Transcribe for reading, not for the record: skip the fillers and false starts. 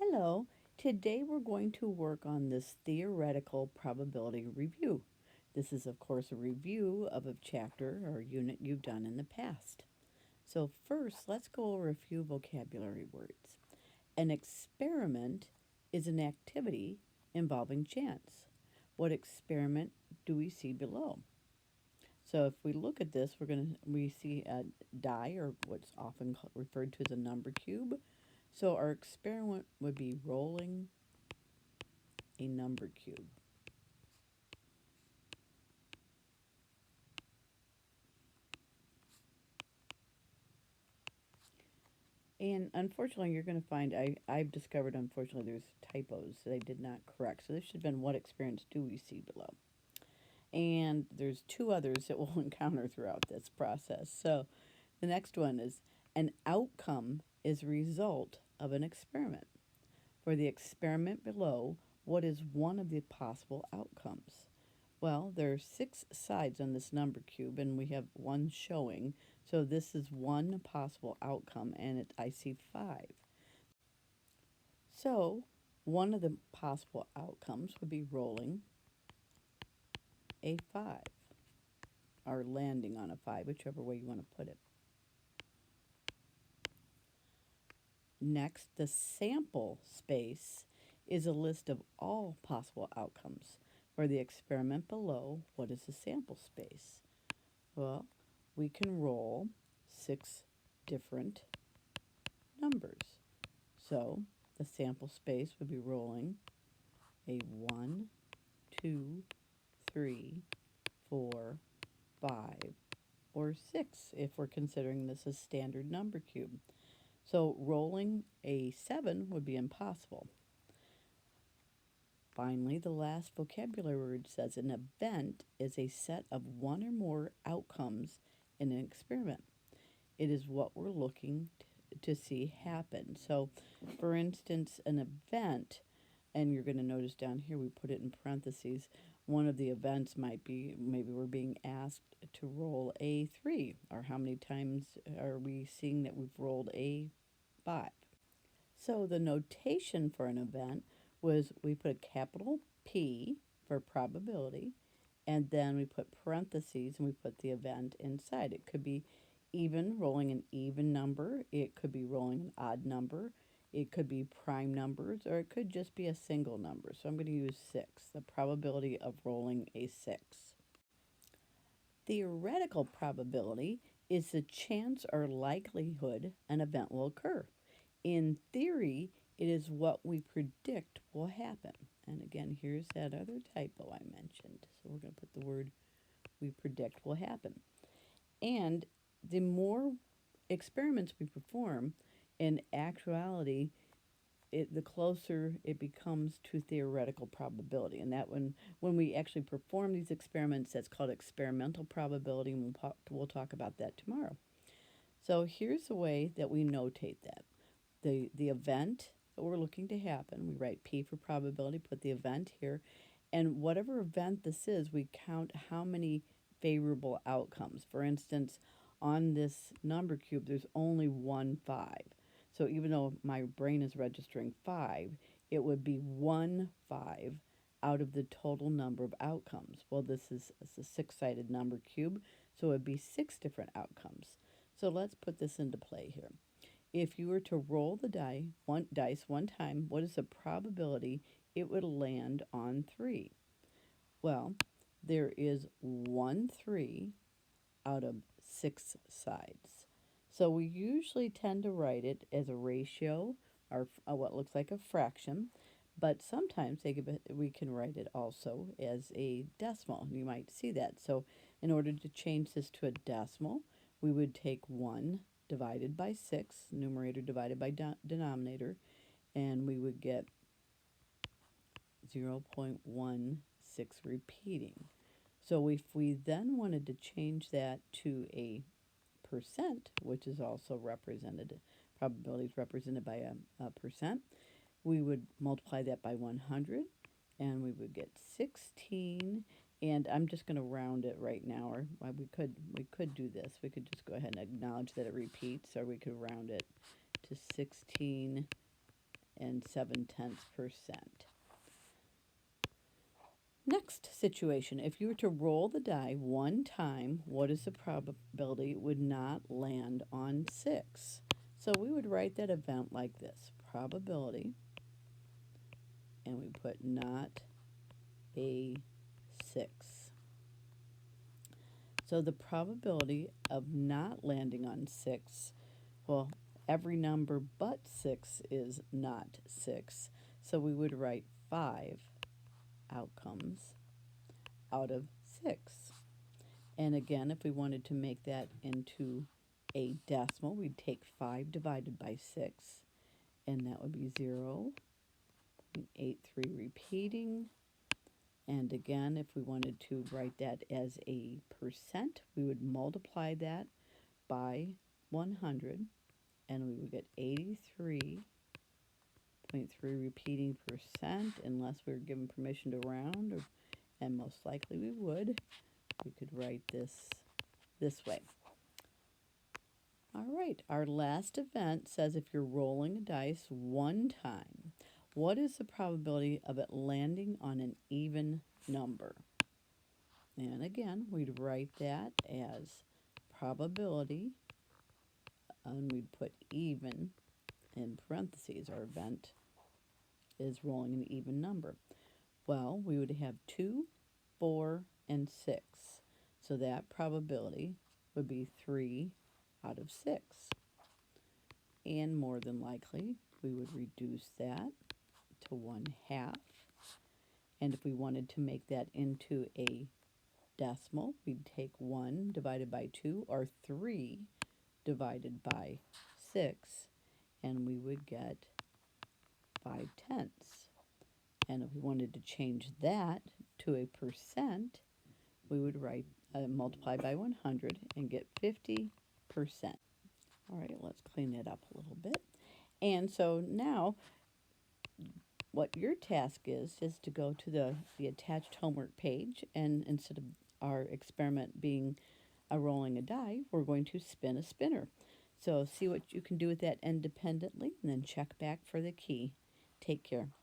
Hello, today we're going to work on this theoretical probability review. This is, of course, a review of a chapter or unit you've done in the past. So, first, let's go over a few vocabulary words. An experiment is an activity involving chance. What experiment do we see below? So, if we look at this, we see a die, or what's often referred to as a number cube. So our experiment would be rolling a number cube. And unfortunately, you're going to find, I've discovered, unfortunately, there's typos that I did not correct. So this should have been, what experience do we see below? And there's two others that we'll encounter throughout this process. So the next one is, an outcome is a result of an experiment. For the experiment below, what is one of the possible outcomes? Well, there are 6 sides on this number cube, and we have one showing. So this is one possible outcome, and I see 5. So one of the possible outcomes would be rolling a 5, or landing on a 5, whichever way you want to put it. Next, the sample space is a list of all possible outcomes. For the experiment below, what is the sample space? Well, we can roll 6 different numbers. So the sample space would be rolling a 1, 2, 3, 4, 5, or 6 if we're considering this a standard number cube. So rolling a 7 would be impossible. Finally, the last vocabulary word says an event is a set of one or more outcomes in an experiment. It is what we're looking to see happen. So, for instance, an event, and you're going to notice down here we put it in parentheses, one of the events might be maybe we're being asked to roll a 3, or how many times are we seeing that we've rolled a 5. So the notation for an event was we put a capital P for probability, and then we put parentheses and we put the event inside. It could be even, rolling an even number. It could be rolling an odd number. It could be prime numbers, or it could just be a single number. So I'm going to use 6, the probability of rolling a 6. Theoretical probability is the chance or likelihood an event will occur. In theory, it is what we predict will happen. And again, here's that other typo I mentioned. So we're going to put the word we predict will happen. And the more experiments we perform, in actuality, the closer it becomes to theoretical probability. And that when we actually perform these experiments, that's called experimental probability, and we'll talk about that tomorrow. So here's the way that we notate that. The event that we're looking to happen, we write P for probability, put the event here, and whatever event this is, we count how many favorable outcomes. For instance, on this number cube, there's only 1 5. So even though my brain is registering 5, it would be 1 5 out of the total number of outcomes. Well, this is a 6-sided number cube, so it would be 6 different outcomes. So let's put this into play here. If you were to roll the dice one time, what is the probability it would land on 3? Well, there is 1 3 out of 6 sides. So we usually tend to write it as a ratio, or what looks like a fraction, but sometimes we can write it also as a decimal. You might see that. So in order to change this to a decimal, we would take 1 divided by 6, numerator divided by denominator, and we would get 0.16 repeating. So if we then wanted to change that to a percent, which is also represented, probability is represented by a percent, we would multiply that by 100, and we would get 16. And I'm just going to round it right now, or we could do this. We could just go ahead and acknowledge that it repeats, or we could round it to 16 1.7%. Next situation, if you were to roll the die one time, what is the probability it would not land on 6? So we would write that event like this, probability, and we put not a 6. So the probability of not landing on 6, well, every number but 6 is not 6. So we would write 5 outcomes out of 6. And again, if we wanted to make that into a decimal, we'd take 5 divided by 6, and that would be 0.83 repeating. And again, if we wanted to write that as a percent, we would multiply that by 100, and we would get 83.3 repeating percent, unless we were given permission to round, and most likely we would. We could write this way. All right, our last event says if you're rolling a dice one time, what is the probability of it landing on an even number? And again, we'd write that as probability, and we'd put even in parentheses. Our event is rolling an even number. Well, we would have 2, 4, and 6. So that probability would be 3 out of 6. And more than likely, we would reduce that to 1/2. And if we wanted to make that into a decimal, we'd take 1 divided by 2, or 3 divided by 6, and we would get 5/10. And if we wanted to change that to a percent, we would write multiply by 100 and get 50%. All right, let's clean that up a little bit. And so now what your task is to go to the attached homework page, and instead of our experiment being rolling a die, we're going to spin a spinner. So see what you can do with that independently, and then check back for the key. Take care.